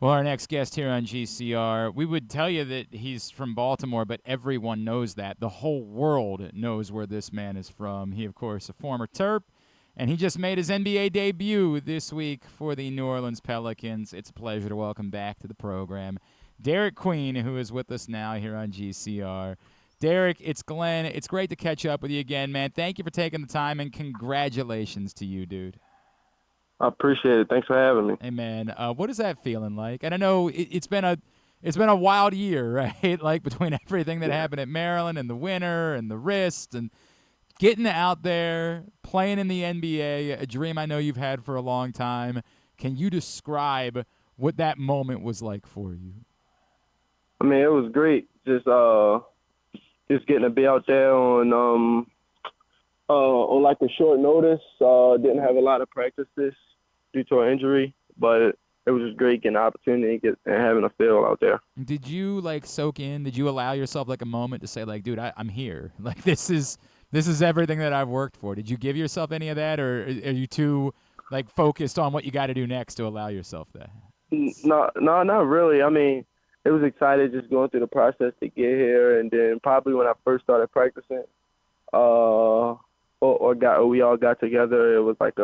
Well, our next guest here on GCR, we would tell you that he's from Baltimore, but everyone knows that. The whole world knows where this man is from. He, of course, a former Terp, and he just made his NBA debut this week for the New Orleans Pelicans. It's a pleasure to welcome back to the program Derik Queen, who is with us now here on GCR. Derik, it's Glenn. It's great to catch up with you again, man. Thank you for taking the time, and congratulations to you, dude. I appreciate it. Thanks for having me. Hey man, what is that feeling like? And I know it's been a wild year, right? Like between everything that Yeah. happened at Maryland and the winter and the wrist and getting out there, playing in the NBA, a dream I know you've had for a long time. Can you describe what that moment was like for you? I mean, it was great. Just getting to be out there on like a short notice. Didn't have a lot of practices due to an injury, but it was just great getting the opportunity and having a feel out there. Did you like soak in? Did you allow yourself like a moment to say like, dude, I'm here. Like this is everything that I've worked for. Did you give yourself any of that, or are you too like focused on what you got to do next to allow yourself that? No, no, not really. I mean, it was excited just going through the process to get here, and then probably when I first started practicing, or we all got together, it was like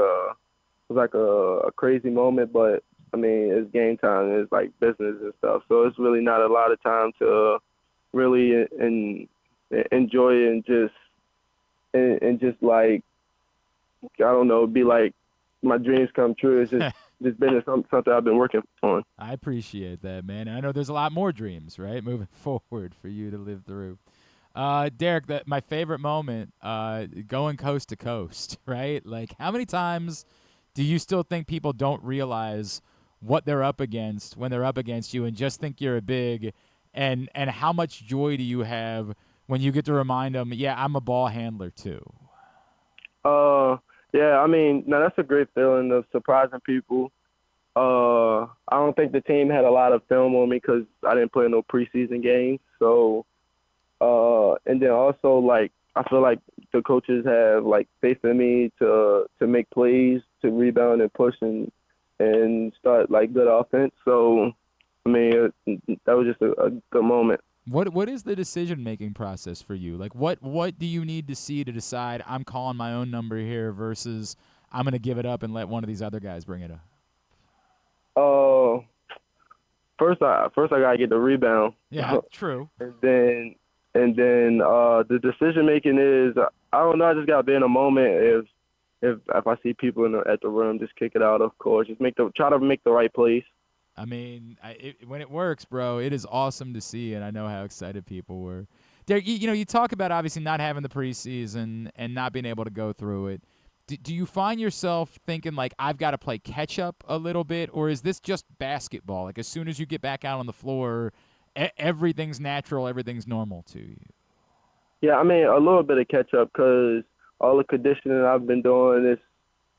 a crazy moment. But I mean, it's game time. It's like business and stuff, so it's really not a lot of time to really enjoy it and just like I don't know, be like my dreams come true. It's just been something I've been working on. I appreciate that, man. I know there's a lot more dreams, right, moving forward for you to live through. Derik, my favorite moment, going coast to coast, right? Like, how many times do you still think people don't realize what they're up against when they're up against you and just think you're a big, and how much joy do you have when you get to remind them, yeah, I'm a ball handler too? Uh, yeah, I mean, no, that's a great feeling of surprising people. I don't think the team had a lot of film on me because I didn't play no preseason games. So, and then also like I feel like the coaches have like faith in me to make plays, to rebound and push and start like good offense. So, I mean, that was just a good moment. What is the decision making process for you? Like what do you need to see to decide I'm calling my own number here versus I'm gonna give it up and let one of these other guys bring it up? Uh, first I gotta get the rebound. Yeah, true. And then the decision making is I don't know. I just gotta be in a moment. If I see people at the rim, just kick it out. Of course, just try to make the right place. I mean, when it works, bro, it is awesome to see, and I know how excited people were. Derek, you talk about obviously not having the preseason and not being able to go through it. Do you find yourself thinking like I've got to play catch up a little bit, or is this just basketball? Like as soon as you get back out on the floor, everything's natural, everything's normal to you. Yeah, I mean a little bit of catch up because all the conditioning I've been doing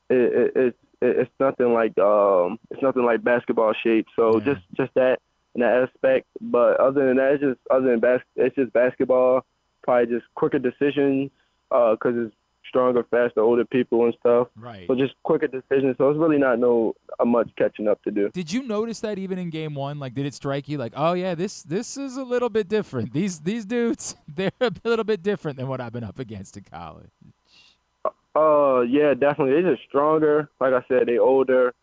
is it's nothing like basketball shape. So Yeah. just that in that aspect. But other than that, it's just basketball. Probably just quicker decisions because it's stronger, faster, older people and stuff. Right. So just quicker decisions. So it's really not much catching up to do. Did you notice that even in game one? Like, did it strike you like, oh yeah, this is a little bit different. These dudes, they're a little bit different than what I've been up against in college. Yeah, definitely. They're just stronger. Like I said, they older,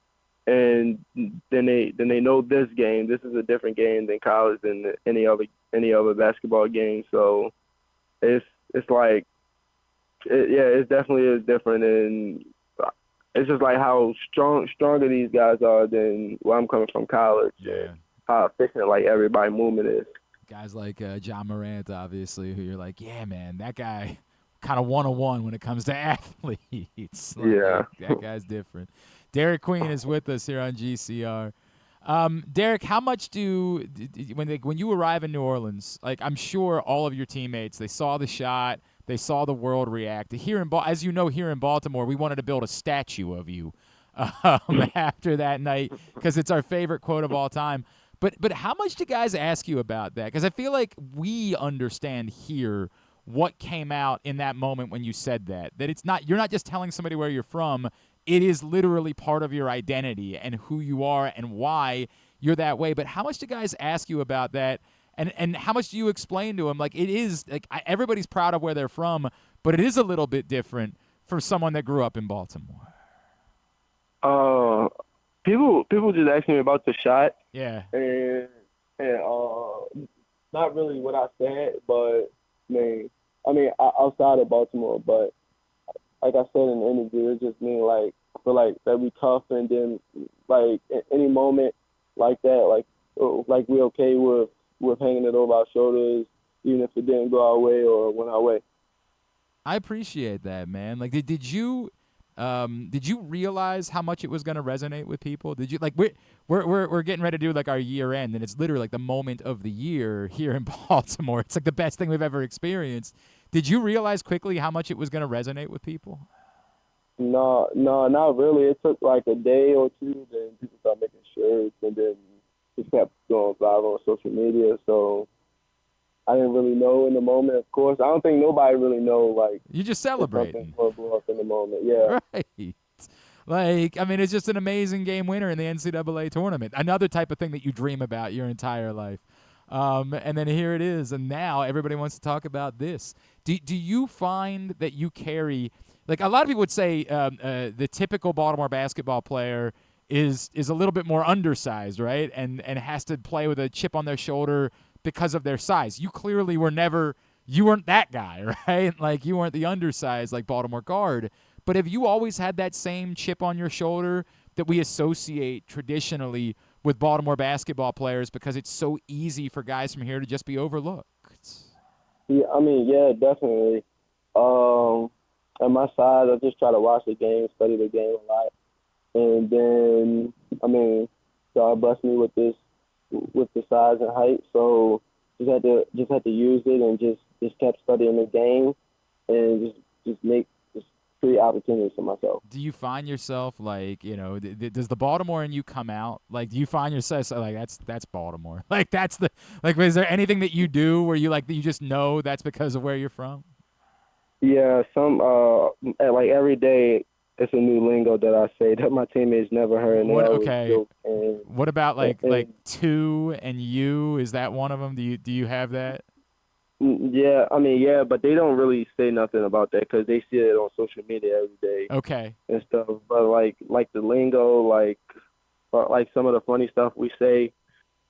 and then they know this game. This is a different game than college than any other basketball game. So it's like yeah, it definitely is different, and it's just like how stronger these guys are than where I'm coming from college, and Yeah. how efficient like everybody movement is. Guys like John Morant, obviously, who you're like, yeah, man, that guy kind of 101 when it comes to athletes. Yeah. Like, that guy's different. Derik Queen is with us here on GCR. Derik, how much when you arrive in New Orleans, like I'm sure all of your teammates, they saw the shot, they saw the world react. Here as you know, here in Baltimore, we wanted to build a statue of you after that night because it's our favorite quote of all time. But how much do guys ask you about that? Because I feel like we understand here what came out in that moment when you said that. That you're not just telling somebody where you're from. It is literally part of your identity and who you are and why you're that way. But how much do guys ask you about that? And how much do you explain to them? Like, it is like everybody's proud of where they're from, but it is a little bit different for someone that grew up in Baltimore. People just ask me about the shot, Yeah. and not really what I said, but outside of Baltimore, but like I said in the interview, it just mean like I feel like that we tough, and then like at any moment like that, like we're okay with hanging it over our shoulders, even if it didn't go our way or went our way. I appreciate that, man. Like, did you realize how much it was going to resonate with people? Did you like we're getting ready to do like our year end, and it's literally like the moment of the year here in Baltimore. It's like the best thing we've ever experienced. Did you realize quickly how much it was going to resonate with people? No, not really. It took like a day or two, then people started making shirts, and then it kept going viral on social media. So I didn't really know in the moment. Of course, I don't think nobody really know. Like, You just if celebrating, something will blow up in the moment. Yeah. right? Like, I mean, it's just an amazing game winner in the NCAA tournament. Another type of thing that you dream about your entire life. And then here it is, and now everybody wants to talk about this. Do you find that you carry, like a lot of people would say, the typical Baltimore basketball player is a little bit more undersized, right? And has to play with a chip on their shoulder because of their size. You clearly you weren't that guy, right? Like, you weren't the undersized like Baltimore guard. But have you always had that same chip on your shoulder that we associate traditionally with Baltimore basketball players because it's so easy for guys from here to just be overlooked? Yeah, definitely. On my side, I just try to watch the game, study the game a lot, and then God blessed me with the size and height, so just had to use it, and just kept studying the game, and just create opportunities for myself. Do you find yourself like, does the Baltimore in you come out? Like, do you find yourself like that's Baltimore? Like, that's the like. Is there anything that you do where you like that you just know that's because of where you're from? Yeah, like every day it's a new lingo that I say that my teammates never heard, and they What? always Okay. joke. And, What about like and like two and you? Is that one of them? Do you have that? yeah, but they don't really say nothing about that because they see it on social media every day Okay. and stuff. But like the lingo, like some of the funny stuff we say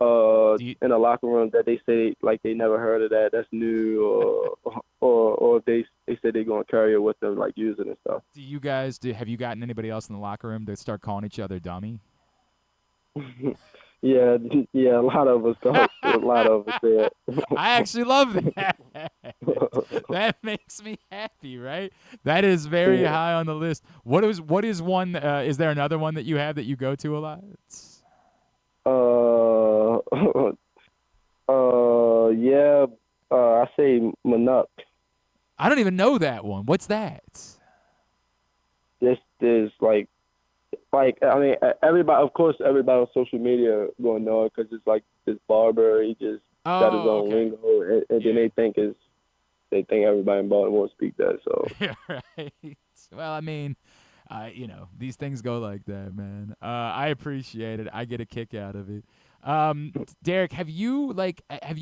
in the locker room that they say like they never heard of that. That's new, or they say they're gonna carry it with them, like use it and stuff. Do you guys have you gotten anybody else in the locker room to start calling each other dummy? Yeah, a lot of us go. A lot of us say it. I actually love that. That makes me happy, right? That is very high on the list. What is one? Is there another one that you have that you go to a lot? Yeah. I say Manuk. I don't even know that one. What's that? This is everybody. Of course, everybody on social media gonna know it because it's like this barber. He just got his own lingo, and then they think everybody in Baltimore speak that. So Yeah, right. Well, I mean, these things go like that, man. I appreciate it. I get a kick out of it. Derik, have you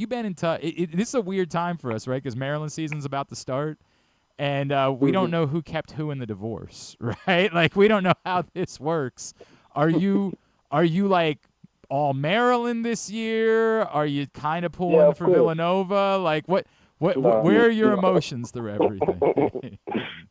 been in touch? This is a weird time for us, right? Because Maryland season's about to start, and we don't know who kept who in the divorce, right? Like, we don't know how this works. Are you like all Maryland this year? Are you kind of pulling for Villanova? Like, where are your emotions through everything?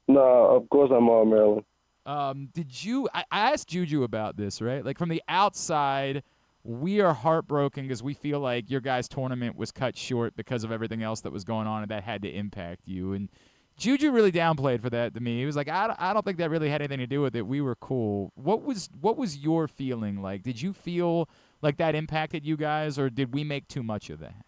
No, of course I'm all Maryland. I asked Juju about this, right? Like, from the outside, we are heartbroken because we feel like your guys' tournament was cut short because of everything else that was going on, and that had to impact you. And Juju really downplayed for that to me. He was like, I don't think that really had anything to do with it. We were cool. What was your feeling like? Did you feel like that impacted you guys, or did we make too much of that?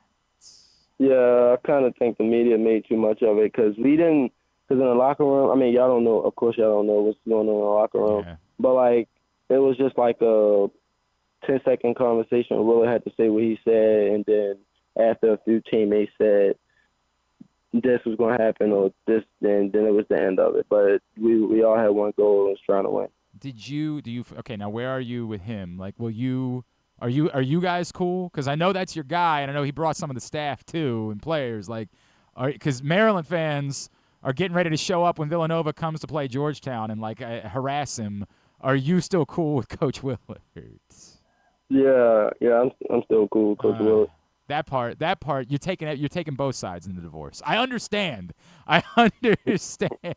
Yeah, I kind of think the media made too much of it because we didn't. Because in the locker room, y'all don't know. Of course, y'all don't know what's going on in the locker room. Yeah. But like, it was just like a 10-second conversation. Willa had to say what he said, and then after a few teammates said this was going to happen or this, then it was the end of it. But we all had one goal, and was trying to win. Do you? Okay, now where are you with him? Like, will you Are you guys cool? Because I know that's your guy, and I know he brought some of the staff too and players. Like, because Maryland fans are getting ready to show up when Villanova comes to play Georgetown and like harass him. Are you still cool with Coach Willard? Yeah, I'm still cool with Coach Willard. That part, you're taking both sides in the divorce. I understand. I understand.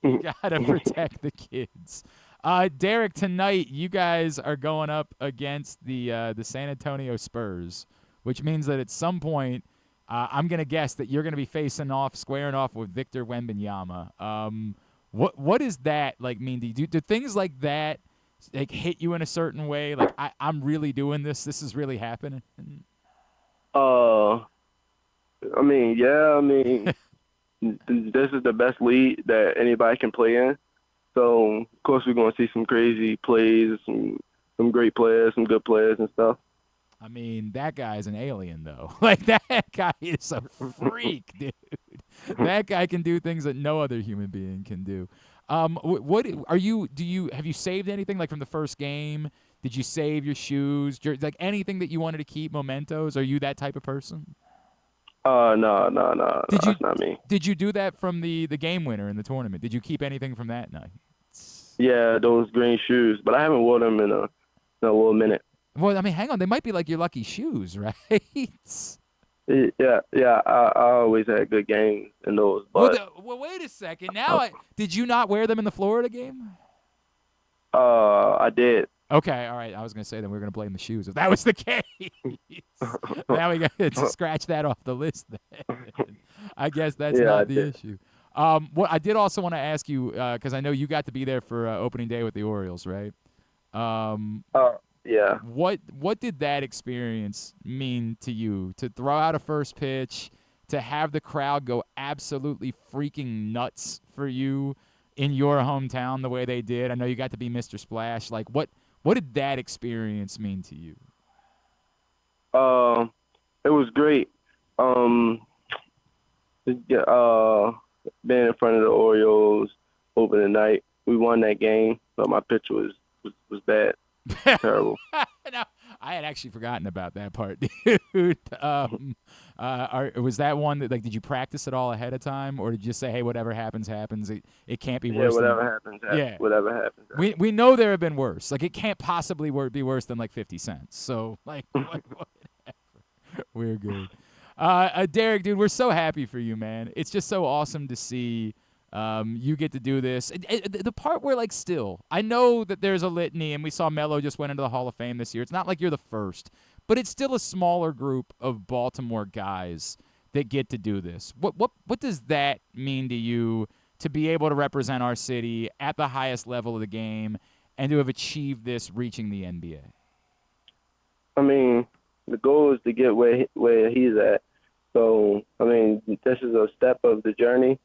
You gotta protect the kids. Derik, tonight you guys are going up against the San Antonio Spurs, which means that at some point, I'm gonna guess that you're gonna be squaring off with Victor Wembanyama. What does that like mean to you? Do things like that like hit you in a certain way? Like I'm really doing this. This is really happening. Uh, I mean, yeah, I mean, this is the best league that anybody can play in. So, of course, we're going to see some crazy plays, some great players, some good players and stuff. I mean, that guy's an alien, though. Like, that guy is a freak, dude. That guy can do things that no other human being can do. What are you? Have you saved anything like from the first game? Did you save your shoes? Like anything that you wanted to keep mementos? Are you that type of person? No, that's not me. Did you do that from the game winner in the tournament? Did you keep anything from that night? Yeah, those green shoes, but I haven't worn them in a little minute. Well, I mean, hang on. They might be like your lucky shoes, right? Yeah. I always had good games in those. But well, wait a second. Now, did you not wear them in the Florida game? I did. Okay, all right. I was gonna say that we are gonna blame the shoes if that was the case. Now we got to scratch that off the list. Then I guess that's not the issue. What I did also want to ask you because I know you got to be there for opening day with the Orioles, right? Yeah. What did that experience mean to you? To throw out a first pitch, to have the crowd go absolutely freaking nuts for you in your hometown the way they did. I know you got to be Mr. Splash. Like what did that experience mean to you? It was great. Being in front of the Orioles opening night, we won that game, but my pitch was bad. Terrible. No, I had actually forgotten about that part, dude. Was that one that like did you practice it all ahead of time, or did you just say, hey, whatever happens, happens? It can't be worse. Whatever happens. Yeah, whatever happens. We know there have been worse. Like it can't possibly be worse than like 50 cents. So like whatever. We're good. Derik, dude, we're so happy for you, man. It's just so awesome to see. You get to do this. The part where, like, still, I know that there's a litany, and we saw Melo just went into the Hall of Fame this year. It's not like you're the first, but it's still a smaller group of Baltimore guys that get to do this. What does that mean to you to be able to represent our city at the highest level of the game and to have achieved this, reaching the NBA? I mean, the goal is to get where he's at. So, I mean, this is a step of the journey.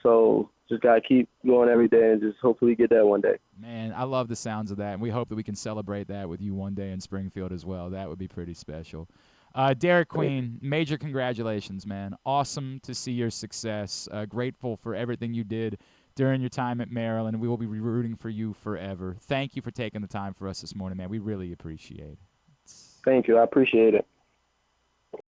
So just gotta keep going every day and just hopefully get there one day. Man, I love the sounds of that, and we hope that we can celebrate that with you one day in Springfield as well. That would be pretty special. Derik Queen, major congratulations, man. Awesome to see your success. Grateful for everything you did during your time at Maryland. We will be rooting for you forever. Thank you for taking the time for us this morning, man. We really appreciate it. Thank you. I appreciate it.